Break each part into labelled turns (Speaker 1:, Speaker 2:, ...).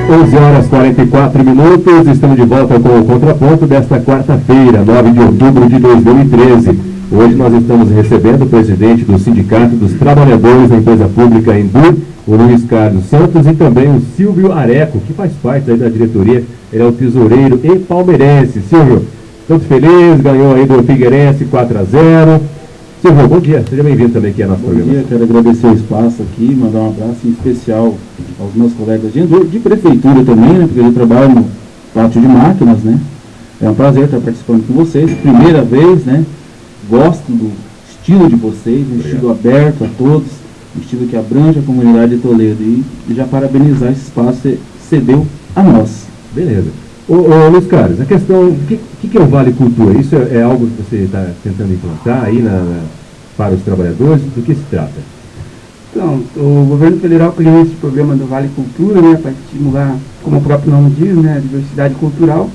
Speaker 1: 11 horas e 44 minutos, estamos de volta com o Contraponto desta quarta-feira, 9 de outubro de 2013. Hoje nós estamos recebendo o presidente do Sindicato dos Trabalhadores da Empresa Pública Embu, o Luiz Carlos Santos, e também o Silvio Areco, que faz parte aí da diretoria, ele é o tesoureiro e palmeirense. Silvio, tanto feliz, ganhou aí do Figueirense 4-0. Silvio, bom dia, seja bem-vindo também aqui ao nosso programa.
Speaker 2: Bom dia, quero agradecer o espaço aqui, mandar um abraço em especial aos meus colegas de prefeitura também, né, porque eu trabalho no pátio de máquinas, né, é um prazer estar participando com vocês, primeira vez, né, gosto do estilo de vocês, um estilo aberto a todos, um estilo que abrange a comunidade de Toledo, e já parabenizar esse espaço que cedeu a nós.
Speaker 1: Beleza. Ô Luiz Carlos, a questão, o que é o Vale Cultura? Isso é algo que você está tentando implantar aí para os trabalhadores? Do que se trata?
Speaker 3: Então, o governo federal criou esse programa do Vale Cultura, né, para estimular, como o próprio nome diz, né, a diversidade cultural,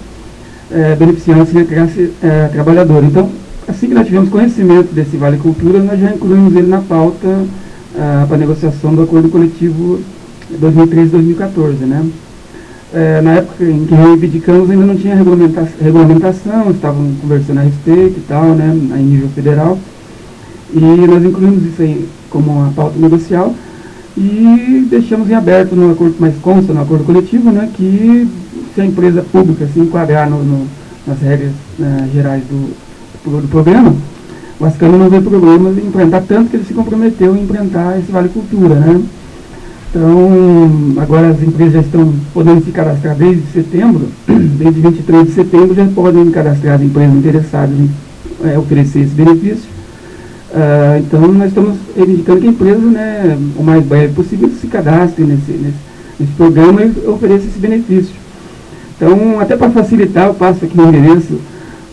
Speaker 3: beneficiando assim a classe trabalhadora. Então, assim que nós tivemos conhecimento desse Vale Cultura, nós já incluímos ele na pauta para negociação do acordo coletivo 2013-2014, né? Na época em que reivindicamos ainda não tinha regulamentação, estavam conversando a respeito e tal, né, em nível federal, e nós incluímos isso aí como uma pauta negocial e deixamos em aberto no acordo, mais consta no acordo coletivo, né, que se a empresa pública se enquadrar nas regras gerais do programa, o Ascano não vê problema em implantar, tanto que ele se comprometeu em implantar esse Vale Cultura, né. Então, agora as empresas já estão podendo se cadastrar desde setembro, desde 23 de setembro já podem cadastrar as empresas interessadas em oferecer esse benefício. Então, nós estamos reivindicando que a empresa, né, o mais breve possível, se cadastre nesse programa e ofereça esse benefício. Então, até para facilitar, eu passo aqui no endereço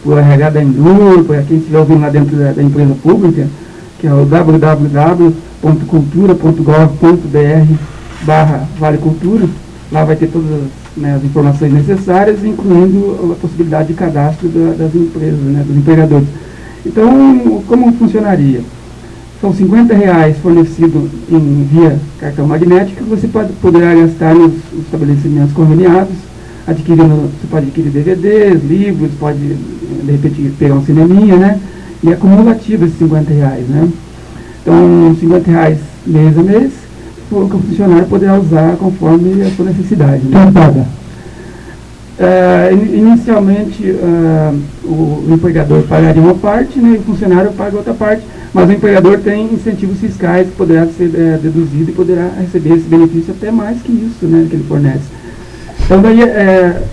Speaker 3: para o RH da Enduro, para quem estiver ouvindo lá dentro da empresa pública, que é o www.cultura.gov.br/Vale Cultura. Lá vai ter todas as informações necessárias, incluindo a possibilidade de cadastro das empresas, né, dos empregadores. Então, como funcionaria? São R$50 fornecido via cartão magnético, que você poderá gastar nos estabelecimentos conveniados, você pode adquirir DVDs, livros, pode, de repente, pegar um cineminha, né? E é acumulativo esses R$50, né? Então, R$50 mês a mês, que o funcionário poderá usar conforme a sua necessidade. Né?
Speaker 4: Quem paga?
Speaker 3: Inicialmente, o empregador pagaria uma parte, né, e o funcionário paga outra parte, mas o empregador tem incentivos fiscais que poderá ser deduzido e poderá receber esse benefício até mais que isso, né, que ele fornece. Então, daí,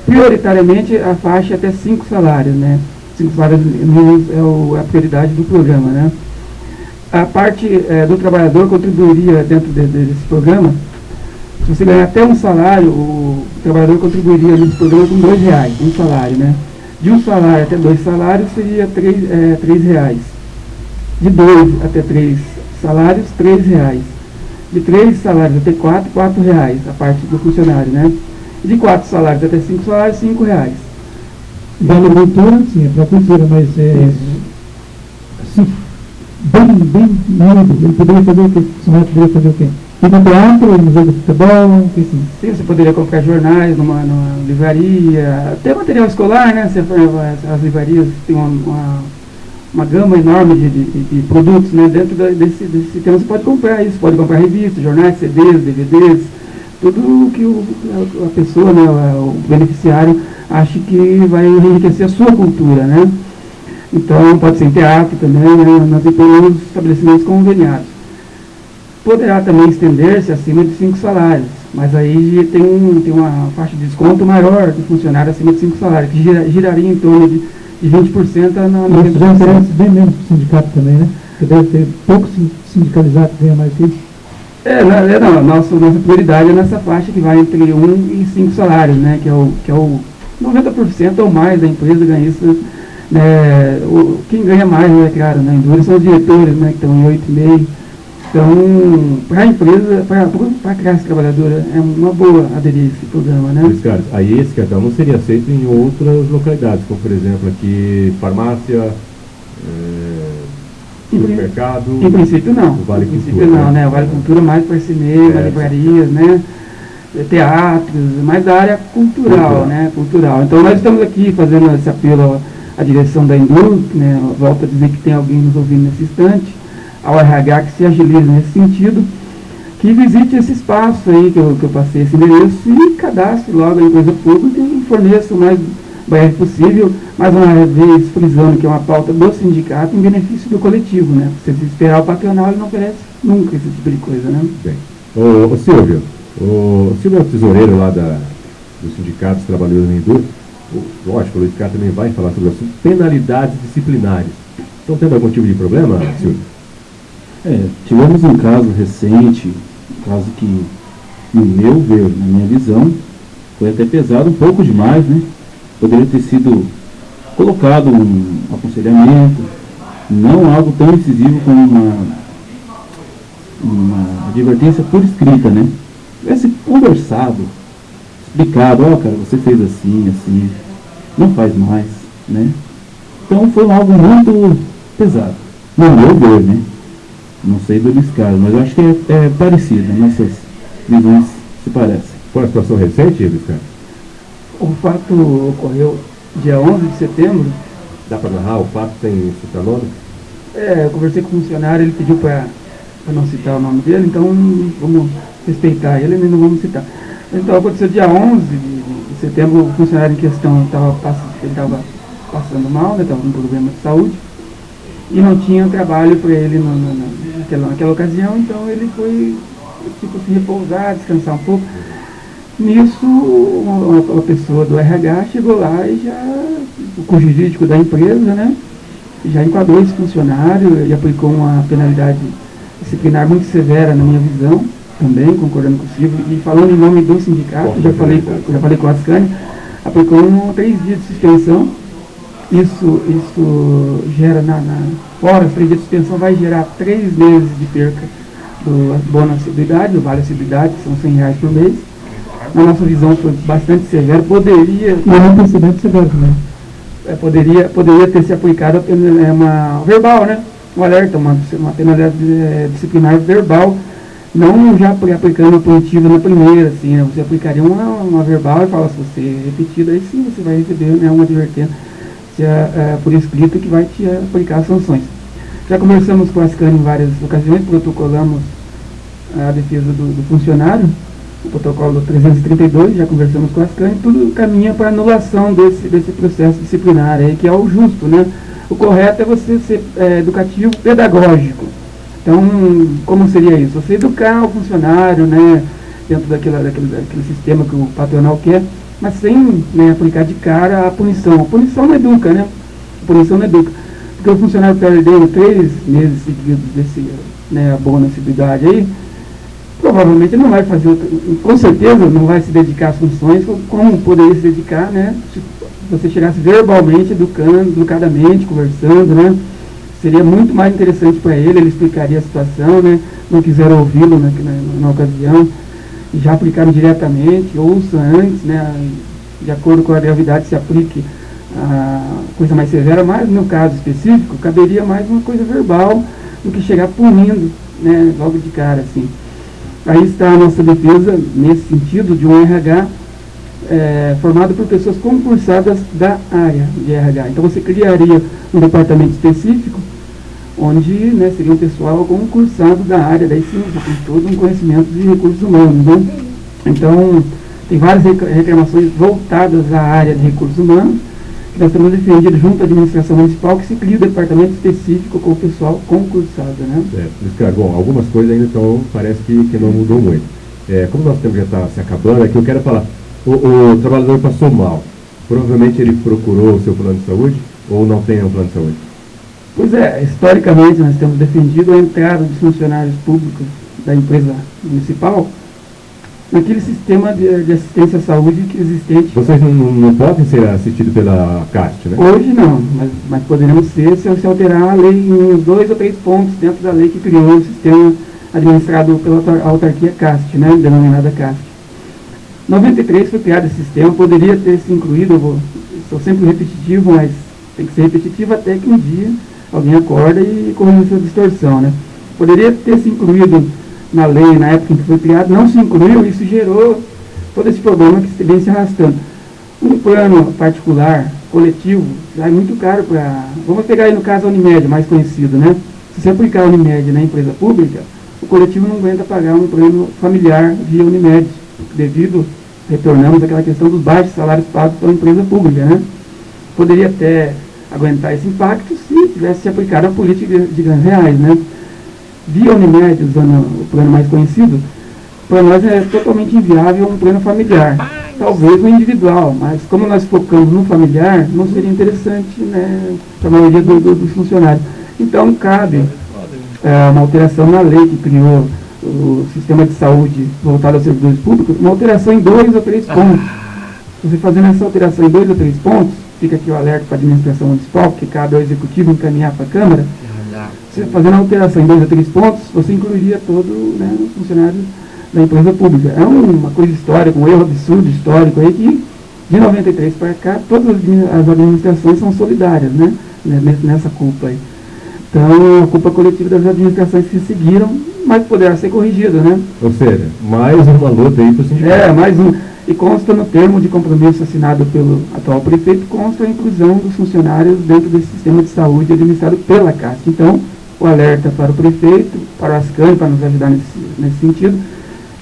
Speaker 3: prioritariamente, a faixa é até 5 salários, né? 5 salários mínimos é a prioridade do programa, né? A parte do trabalhador contribuiria dentro desse programa. Se você ganhar até um salário, o trabalhador contribuiria nesse programa com R$2, um salário, né? De um salário até 2 salários seria R$3. De 2 até 3 salários, R$3. De 3 salários até 4, R$4, a parte do funcionário, né? De 4 salários até 5 salários, R$5.
Speaker 4: Vale Cultura, sim, é para a cultura, mas assim, bem miúdo, ele poderia fazer o quê? O senhor poderia fazer o quê? Ir no teatro, no jogo de futebol, o que assim?
Speaker 3: Sim, você poderia comprar jornais numa livraria, até material escolar, né? As livrarias têm uma gama enorme de produtos, né? Dentro desse tema você pode comprar isso, pode comprar revistas, jornais, CDs, DVDs, tudo que a pessoa, né, o beneficiário, acha que vai enriquecer a sua cultura, né? Então, pode ser em teatro também, né, nos estabelecimentos conveniados. Poderá também estender-se acima de 5 salários, mas aí tem uma faixa de desconto maior do funcionário acima de 5 salários, que giraria em torno de 20% na
Speaker 4: Isso já interessa bem menos para o sindicato também, né? Porque deve ter pouco sindicalizado que ganha mais que isso.
Speaker 3: Nossa prioridade é nessa faixa que vai entre 1 e 5 salários, né? Que é o 90% ou mais da empresa ganha isso. Né? Quem ganha mais, né, claro, na Enduro são os diretores, né, que estão em 8,5. Então, para a empresa, para a classe trabalhadora, é uma boa aderir a esse programa, né?
Speaker 1: Luiz Carlos, aí esse cartão não seria aceito em outras localidades, como por exemplo aqui, farmácia, supermercado?
Speaker 3: Em princípio não.
Speaker 1: O Vale
Speaker 3: em princípio
Speaker 1: Cultura,
Speaker 3: não, né? O Vale Cultura mais para cinema, livrarias, né? teatros, mais da área cultural, né? Cultural. Então nós estamos aqui fazendo esse apelo à direção da indústria, né? Volto a dizer que tem alguém nos ouvindo nesse instante, ao RH que se agilize nesse sentido, que visite esse espaço aí que eu passei esse endereço e cadastre logo a empresa pública e forneça o mais breve possível, mais uma vez frisando que é uma pauta do sindicato em benefício do coletivo, né? Se você esperar o patronal, ele não oferece nunca esse tipo de coisa, né?
Speaker 1: Bem. Ô Silvio, o Silvio é o tesoureiro lá do Sindicato dos Trabalhadores da Indústria. Lógico, o Luiz Carlos também vai falar sobre o assunto. Penalidades disciplinares. Estão tendo algum tipo de problema, Silvio?
Speaker 2: Tivemos um caso recente, um caso que, no meu ver, na minha visão, foi até pesado um pouco demais, né? Poderia ter sido colocado um aconselhamento, não algo tão incisivo como uma advertência por escrita, né? Tivesse conversado, explicado, cara, você fez assim, assim, não faz mais, né? Então foi algo muito pesado, no meu ver, né? Não sei do Luiz Carlos, mas eu acho que é parecido, nossas visões se parecem.
Speaker 1: Foi uma situação recente, Luiz Carlos?
Speaker 3: O fato ocorreu dia 11 de setembro.
Speaker 1: Dá para narrar o fato sem citar nome?
Speaker 3: Eu conversei com o funcionário, ele pediu para não citar o nome dele, então vamos respeitar ele e não vamos citar. Então aconteceu dia 11 de setembro, o funcionário em questão estava passando mal, né, estava com um problema de saúde, e não tinha trabalho para ele naquela ocasião, então ele foi tipo, se repousar, descansar um pouco. Nisso, uma pessoa do RH chegou lá e o jurídico da empresa, né, já enquadrou esse funcionário e aplicou uma penalidade disciplinar muito severa, na minha visão, também, concordando com o Silvio, e falando em nome do sindicato, já falei com a Ascani, aplicou 3 dias de suspensão. Isso gera, fora os 3 dias de suspensão, vai gerar 3 meses de perca do bônus assiduidade, do vale assiduidade, que são R$100 por mês. Na nossa visão foi bastante severo, poderia...
Speaker 4: E é um precedente severo também.
Speaker 3: Poderia ter se aplicado uma verbal, né? Um alerta, uma penalidade disciplinar verbal, não já aplicando a punitiva na primeira, assim, né? Você aplicaria uma verbal e fala, se você repetir, aí sim você vai receber, né, uma advertência por escrito que vai te aplicar as sanções. Já conversamos com a Ascani em várias ocasiões, protocolamos a defesa do funcionário, o protocolo 332, já conversamos com a Ascani, tudo caminha para anulação desse processo disciplinar aí, que é o justo, né? O correto é você ser educativo, pedagógico. Então, como seria isso? Você educar o funcionário, né, dentro daquele sistema que o patronal quer, mas sem, né, aplicar de cara a punição. A punição não educa, né? A punição não educa. Porque o funcionário perdendo 3 meses seguidos desse, né, abono de assiduidade aí, provavelmente ele não vai fazer, com certeza não vai se dedicar às funções como poderia se dedicar, né? Se você chegasse verbalmente, educadamente, conversando, né? Seria muito mais interessante para ele explicaria a situação, né? Não quiseram ouvi-lo na ocasião, e já aplicaram diretamente, ouça antes, né? De acordo com a gravidade se aplique a coisa mais severa, mas no caso específico, caberia mais uma coisa verbal do que chegar punindo, né? Logo de cara, assim. Aí está a nossa defesa, nesse sentido, de um RH formado por pessoas concursadas da área de RH. Então você criaria um departamento específico, onde, né, seria um pessoal concursado da área, daí sim você tem todo um conhecimento de recursos humanos, né? Então, tem várias reclamações voltadas à área de recursos humanos, que nós temos defendido junto à administração municipal, que se cria um departamento específico com o pessoal concursado, né?
Speaker 1: Bom, algumas coisas ainda então parece que não mudou muito. Como nosso tempo já está se acabando, é que eu quero falar, o trabalhador passou mal, provavelmente ele procurou o seu plano de saúde ou não tem um plano de saúde?
Speaker 3: Pois historicamente nós temos defendido a entrada dos funcionários públicos da empresa municipal naquele sistema de assistência à saúde que existente.
Speaker 1: Vocês não podem ser assistidos pela CAST, né?
Speaker 3: Hoje não, mas poderemos ser se alterar a lei em uns 2 ou 3 pontos dentro da lei que criou o sistema administrado pela autarquia CAST, né, denominada CAST. Em 93 foi criado esse sistema, poderia ter se incluído, sou sempre repetitivo, mas tem que ser repetitivo até que um dia alguém acorda e corrige essa distorção, né? Poderia ter se incluído na lei, na época em que foi criado, não se incluiu, isso gerou todo esse problema que vem se arrastando. Um plano particular, coletivo, é muito caro para... Vamos pegar aí no caso a Unimed, mais conhecido, né? Se você aplicar a Unimed na empresa pública, o coletivo não aguenta pagar um plano familiar via Unimed, devido, retornamos àquela questão dos baixos salários pagos pela empresa pública, né? Poderia até aguentar esse impacto se tivesse aplicado a política de ganhos reais, né? Via Unimed, usando o plano mais conhecido, para nós é totalmente inviável um plano familiar. Talvez um individual, mas como nós focamos no familiar, não seria interessante, né, para a maioria dos funcionários. Então, cabe uma alteração na lei que criou o sistema de saúde voltado aos servidores públicos, uma alteração em 2 ou 3 pontos. Você fazendo essa alteração em 2 ou 3 pontos, fica aqui o alerta para a administração municipal, que cabe ao executivo encaminhar para a Câmara. Você fazendo a alteração em 2 ou 3 pontos, você incluiria todos, né, os funcionários da empresa pública. É uma coisa histórica, um erro absurdo histórico aí que, de 93 para cá, todas as administrações são solidárias, né, nessa culpa aí. Então, a culpa coletiva das administrações que seguiram, mas poderá ser corrigida, né?
Speaker 1: Ou seja, mais uma luta aí para o sindicato.
Speaker 3: Mais um. E consta no termo de compromisso assinado pelo atual prefeito, consta a inclusão dos funcionários dentro desse sistema de saúde administrado pela CAST. Então, o alerta para o prefeito, para o Ascan, para nos ajudar nesse sentido,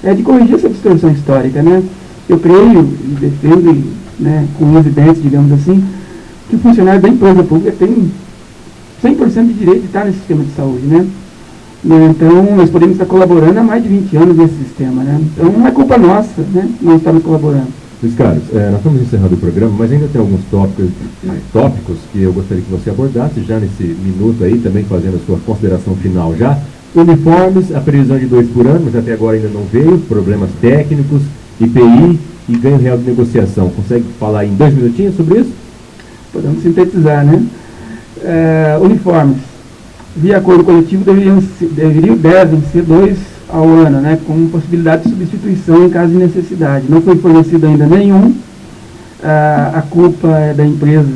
Speaker 3: é de corrigir essa distorção histórica, né? Eu creio e defendo, né, com evidência, digamos assim, que o funcionário da empresa pública tem 100% de direito de estar nesse sistema de saúde, né? Então, nós podemos estar colaborando há mais de 20 anos nesse sistema, né? Então, não é culpa nossa, né, não estamos colaborando.
Speaker 1: Luiz Carlos, nós estamos encerrando o programa, mas ainda tem alguns tópicos que eu gostaria que você abordasse já nesse minuto aí, também fazendo a sua consideração final já. Uniformes, a previsão de 2 por ano, mas até agora ainda não veio, problemas técnicos, IPI e ganho real de negociação. Consegue falar em 2 minutinhos sobre isso?
Speaker 3: Podemos sintetizar, né? Uniformes, via acordo coletivo, devem ser 2 ao ano, né, com possibilidade de substituição em caso de necessidade. Não foi fornecido ainda nenhum. A culpa é da empresa,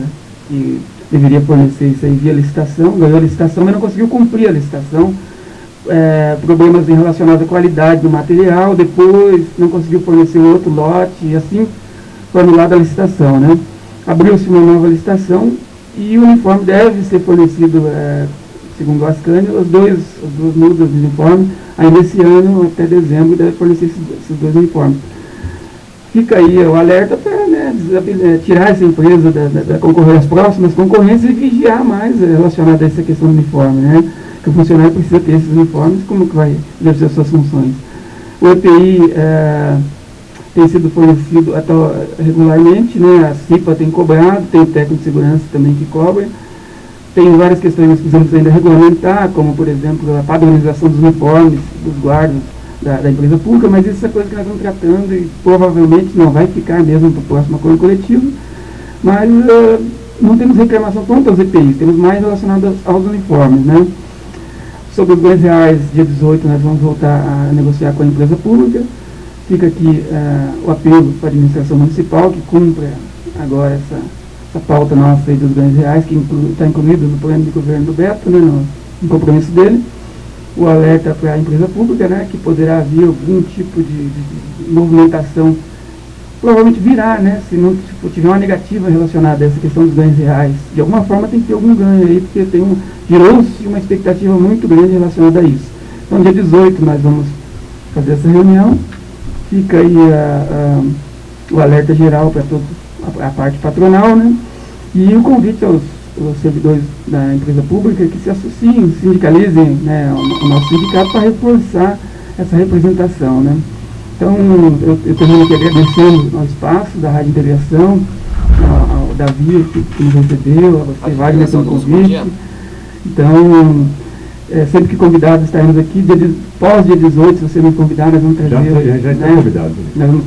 Speaker 3: que deveria fornecer isso aí via licitação, ganhou a licitação, mas não conseguiu cumprir a licitação. Problemas relacionados à qualidade do material, depois não conseguiu fornecer outro lote, e assim foi anulada a licitação, né? Abriu-se uma nova licitação e o uniforme deve ser fornecido, segundo o Ascanio, as duas mudas de uniforme, ainda esse ano, até dezembro, deve fornecer esses 2 uniformes. Fica aí o alerta para, né, tirar essa empresa da concorrência, as próximas concorrências, e vigiar mais relacionado a essa questão do uniforme, né? Que o funcionário precisa ter esses uniformes, como que vai exercer suas funções. O EPI tem sido fornecido regularmente, né? A CIPA tem cobrado, tem o técnico de segurança também que cobra. Tem várias questões que nós precisamos ainda regulamentar, como, por exemplo, a padronização dos uniformes dos guardas da empresa pública, mas isso é coisa que nós estamos tratando e provavelmente não vai ficar mesmo para o próximo acordo coletivo. Mas não temos reclamação quanto aos EPIs, temos mais relacionado aos uniformes, né? Sobre os ganhos reais, dia 18, nós vamos voltar a negociar com a empresa pública. Fica aqui o apelo para a administração municipal, que cumpra agora essa pauta nossa aí dos ganhos reais, que está incluído no plano de governo do Beto, né, no compromisso dele. O alerta para a empresa pública, né, que poderá haver algum tipo de movimentação, provavelmente virá, né, se não tiver uma negativa relacionada a essa questão dos ganhos reais. De alguma forma tem que ter algum ganho aí, porque gerou-se uma expectativa muito grande relacionada a isso. Então, dia 18 nós vamos fazer essa reunião. Fica aí o alerta geral para toda a parte patronal, né, e o convite aos servidores da empresa pública que se associem, sindicalizem, né, o nosso sindicato para reforçar essa representação, né. Então, eu termino aqui agradecendo ao espaço da Rádio Integração, ao Davi que nos recebeu, a você, Wagner, pelo convite. Então, sempre que convidados estaremos aqui, pós dia 18, se você me convidar, nós vamos trazer...
Speaker 1: Já está convidado.
Speaker 3: Nós vamos